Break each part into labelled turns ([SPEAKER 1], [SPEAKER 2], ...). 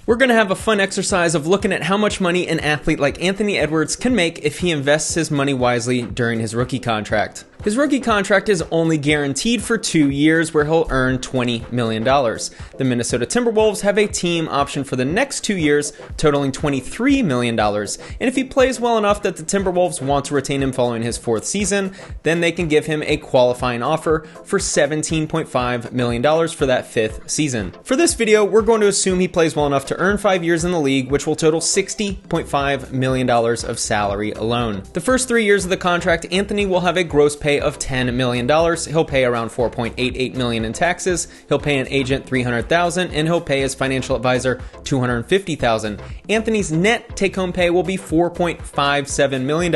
[SPEAKER 1] We're going to have a fun exercise of looking at how much money an athlete like Anthony Edwards can make if he invests his money wisely during his rookie contract. His rookie contract is only guaranteed for 2 years, where he'll earn $20 million. The Minnesota Timberwolves have a team option for the next 2 years, totaling $23 million. And if he plays well enough that the Timberwolves want to retain him following his 4th season, then they can give him a qualifying offer for $17.5 million for that 5th season. For this video, we're going to assume he plays well enough to earn 5 years in the league, which will total $60.5 million of salary alone. The first 3 years of the contract, Anthony will have a gross pay of $10 million. He'll pay around $4.88 million in taxes. He'll pay an agent $300,000, and he'll pay his financial advisor $250,000. Anthony's net take-home pay will be $4.57 million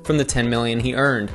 [SPEAKER 1] from the $10 million he earned.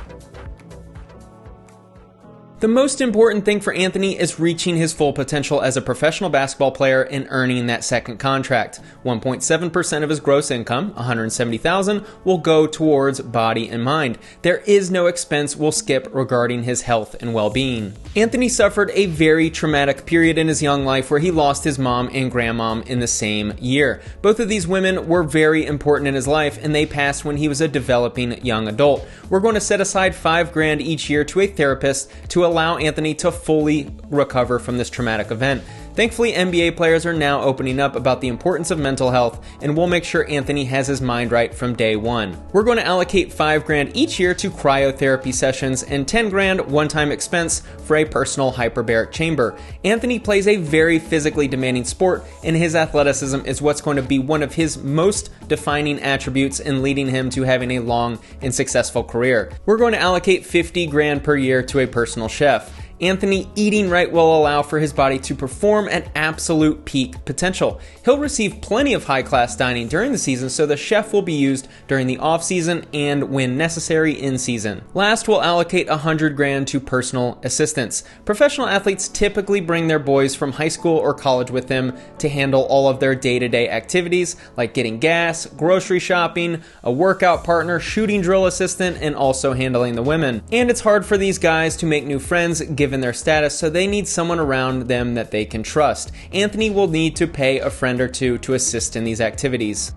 [SPEAKER 1] The most important thing for Anthony is reaching his full potential as a professional basketball player and earning that second contract. 1.7% of his gross income, $170,000, will go towards body and mind. There is no expense we'll skip regarding his health and well-being. Anthony suffered a very traumatic period in his young life where he lost his mom and grandmom in the same year. Both of these women were very important in his life, and they passed when he was a developing young adult. We're going to set aside $5,000 each year to a therapist to allow Anthony to fully recover from this traumatic event. Thankfully, NBA players are now opening up about the importance of mental health, and we'll make sure Anthony has his mind right from day one. We're going to allocate $5,000 each year to cryotherapy sessions and $10,000 one-time expense for a personal hyperbaric chamber. Anthony plays a very physically demanding sport, and his athleticism is what's going to be one of his most defining attributes in leading him to having a long and successful career. We're going to allocate $50,000 per year to a personal chef. Anthony eating right will allow for his body to perform at absolute peak potential. He'll receive plenty of high-class dining during the season, so the chef will be used during the off-season and, when necessary, in-season. Last, we'll allocate $100,000 to personal assistants. Professional athletes typically bring their boys from high school or college with them to handle all of their day-to-day activities, like getting gas, grocery shopping, a workout partner, shooting drill assistant, and also handling the women. And it's hard for these guys to make new friends given their status, so they need someone around them that they can trust. Anthony will need to pay a friend or two to assist in these activities.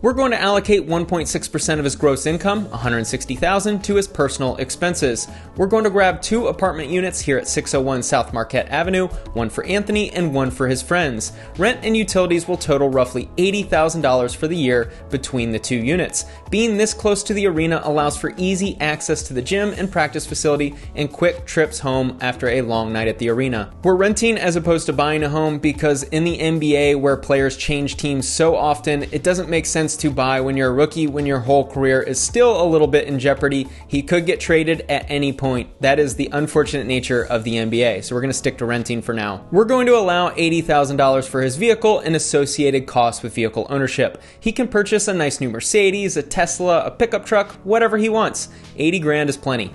[SPEAKER 1] We're going to allocate 1.6% of his gross income, $160,000, to his personal expenses. We're going to grab 2 apartment units here at 601 South Marquette Avenue, one for Anthony and one for his friends. Rent and utilities will total roughly $80,000 for the year between the 2 units. Being this close to the arena allows for easy access to the gym and practice facility and quick trips home after a long night at the arena. We're renting as opposed to buying a home because in the NBA, where players change teams so often, it doesn't make sense to buy when you're a rookie, when your whole career is still a little bit in jeopardy. He could get traded at any point. That is the unfortunate nature of the NBA, so we're going to stick to renting for now. We're going to allow $80,000 for his vehicle and associated costs with vehicle ownership. He can purchase a nice new Mercedes, a Tesla, a pickup truck, whatever he wants. $80,000 is plenty.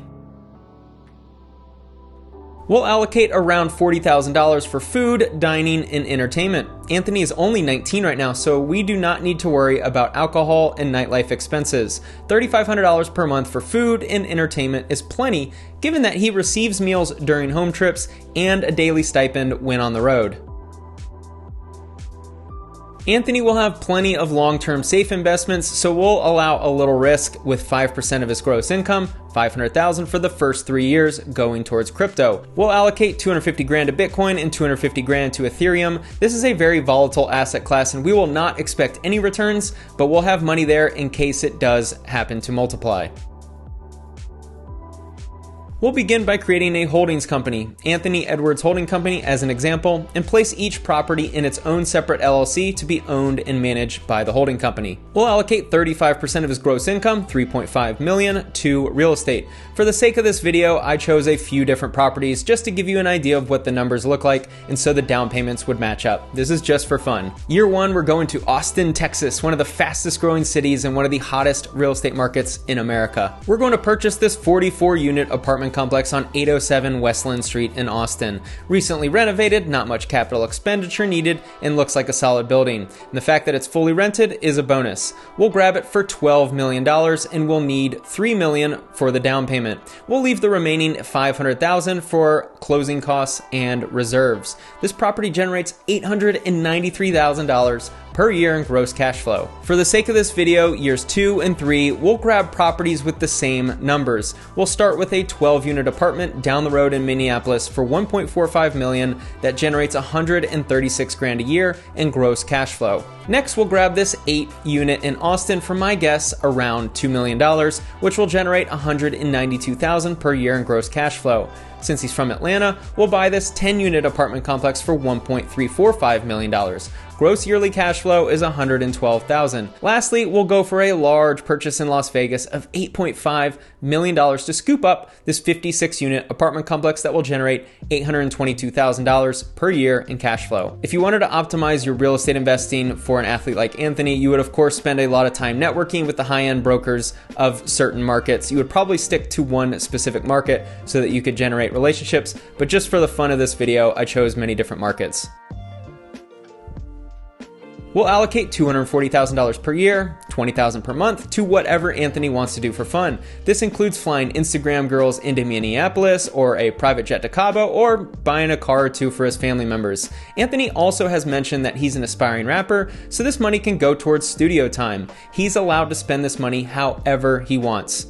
[SPEAKER 1] We'll allocate around $40,000 for food, dining, and entertainment. Anthony is only 19 right now, so we do not need to worry about alcohol and nightlife expenses. $3,500 per month for food and entertainment is plenty, given that he receives meals during home trips and a daily stipend when on the road. Anthony will have plenty of long-term safe investments, so we'll allow a little risk with 5% of his gross income, $500,000 for the first 3 years going towards crypto. We'll allocate $250,000 to Bitcoin and $250,000 to Ethereum. This is a very volatile asset class, and we will not expect any returns, but we'll have money there in case it does happen to multiply. We'll begin by creating a holdings company, Anthony Edwards Holding Company as an example, and place each property in its own separate LLC to be owned and managed by the holding company. We'll allocate 35% of his gross income, $3.5 million, to real estate. For the sake of this video, I chose a few different properties just to give you an idea of what the numbers look like, and so the down payments would match up. This is just for fun. Year 1, we're going to Austin, Texas, one of the fastest growing cities and one of the hottest real estate markets in America. We're going to purchase this 44-unit apartment complex on 807 Westland Street in Austin. Recently renovated, not much capital expenditure needed, and looks like a solid building. And the fact that it's fully rented is a bonus. We'll grab it for $12 million and we'll need $3 million for the down payment. We'll leave the remaining $500,000 for closing costs, and reserves. This property generates $893,000 per year in gross cash flow. For the sake of this video, years 2 and 3, we'll grab properties with the same numbers. We'll start with a 12-unit apartment down the road in Minneapolis for $1.45 million that generates $136,000 a year in gross cash flow. Next, we'll grab this 8-unit in Austin for my guess around $2 million, which will generate $192,000 per year in gross cash flow. Since he's from Atlanta, we'll buy this 10-unit apartment complex for $1.345 million. Gross yearly cash flow is $112,000. Lastly, we'll go for a large purchase in Las Vegas of $8.5 million to scoop up this 56-unit apartment complex that will generate $822,000 per year in cash flow. If you wanted to optimize your real estate investing for an athlete like Anthony, you would of course spend a lot of time networking with the high-end brokers of certain markets. You would probably stick to one specific market so that you could generate relationships, but just for the fun of this video, I chose many different markets. We'll allocate $240,000 per year, $20,000 per month to whatever Anthony wants to do for fun. This includes flying Instagram girls into Minneapolis, or a private jet to Cabo, or buying a car or two for his family members. Anthony also has mentioned that he's an aspiring rapper, so this money can go towards studio time. He's allowed to spend this money however he wants.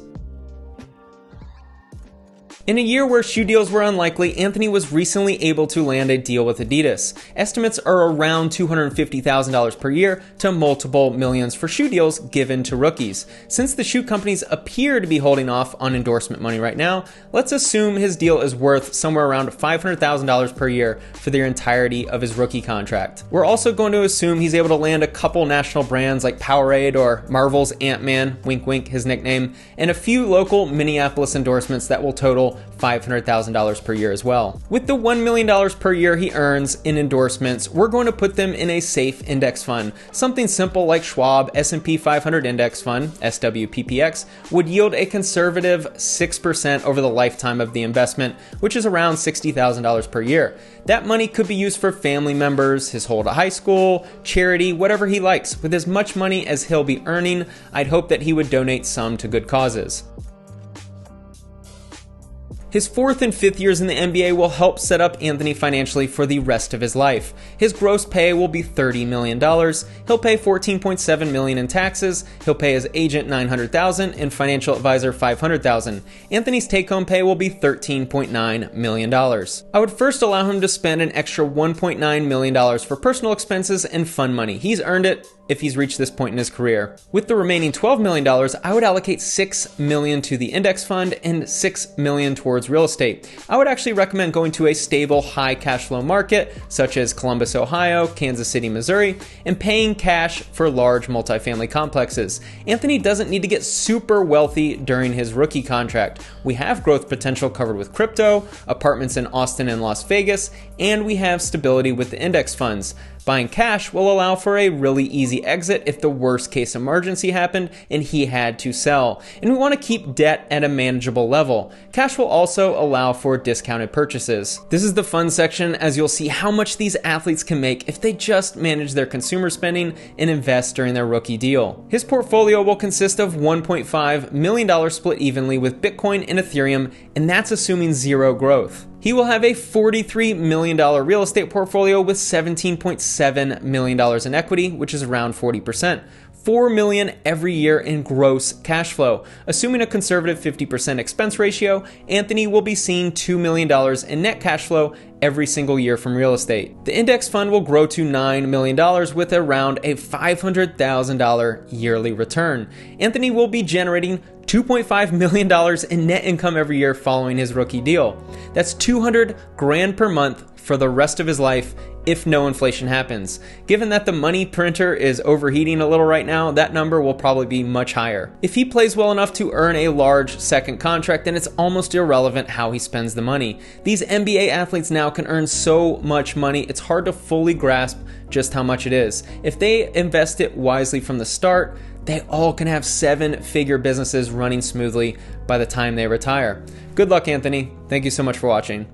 [SPEAKER 1] In a year where shoe deals were unlikely, Anthony was recently able to land a deal with Adidas. Estimates are around $250,000 per year to multiple millions for shoe deals given to rookies. Since the shoe companies appear to be holding off on endorsement money right now, let's assume his deal is worth somewhere around $500,000 per year for the entirety of his rookie contract. We're also going to assume he's able to land a couple national brands like Powerade or Marvel's Ant-Man, wink wink his nickname, and a few local Minneapolis endorsements that will total $500,000 per year as well. With the $1 million per year he earns in endorsements, we're going to put them in a safe index fund. Something simple like Schwab S&P 500 Index Fund, SWPPX, would yield a conservative 6% over the lifetime of the investment, which is around $60,000 per year. That money could be used for family members, his whole high school, charity, whatever he likes. With as much money as he'll be earning, I'd hope that he would donate some to good causes. His 4th and 5th years in the NBA will help set up Anthony financially for the rest of his life. His gross pay will be $30 million. He'll pay $14.7 million in taxes. He'll pay his agent $900,000 and financial advisor $500,000. Anthony's take-home pay will be $13.9 million. I would first allow him to spend an extra $1.9 million for personal expenses and fun money. He's earned it if he's reached this point in his career. With the remaining $12 million, I would allocate $6 million to the index fund and $6 million towards real estate. I would actually recommend going to a stable, high cash flow market such as Columbus, Ohio, Kansas City, Missouri, and paying cash for large multifamily complexes. Anthony doesn't need to get super wealthy during his rookie contract. We have growth potential covered with crypto, apartments in Austin and Las Vegas, and we have stability with the index funds. Buying cash will allow for a really easy exit if the worst case emergency happened and he had to sell. And we want to keep debt at a manageable level. Cash will also allow for discounted purchases. This is the fun section, as you'll see how much these athletes can make if they just manage their consumer spending and invest during their rookie deal. His portfolio will consist of $1.5 million split evenly with Bitcoin and Ethereum, and that's assuming zero growth. He will have a $43 million real estate portfolio with $17.7 million in equity, which is around 40%. $4 million every year in gross cash flow. Assuming a conservative 50% expense ratio, Anthony will be seeing $2 million in net cash flow every single year from real estate. The index fund will grow to $9 million with around a $500,000 yearly return. Anthony will be generating $2.5 million in net income every year following his rookie deal. That's $200,000 per month for the rest of his life if no inflation happens. Given that the money printer is overheating a little right now, that number will probably be much higher. If he plays well enough to earn a large second contract, then it's almost irrelevant how he spends the money. These NBA athletes now can earn so much money, it's hard to fully grasp just how much it is. If they invest it wisely from the start, they all can have 7-figure businesses running smoothly by the time they retire. Good luck, Anthony. Thank you so much for watching.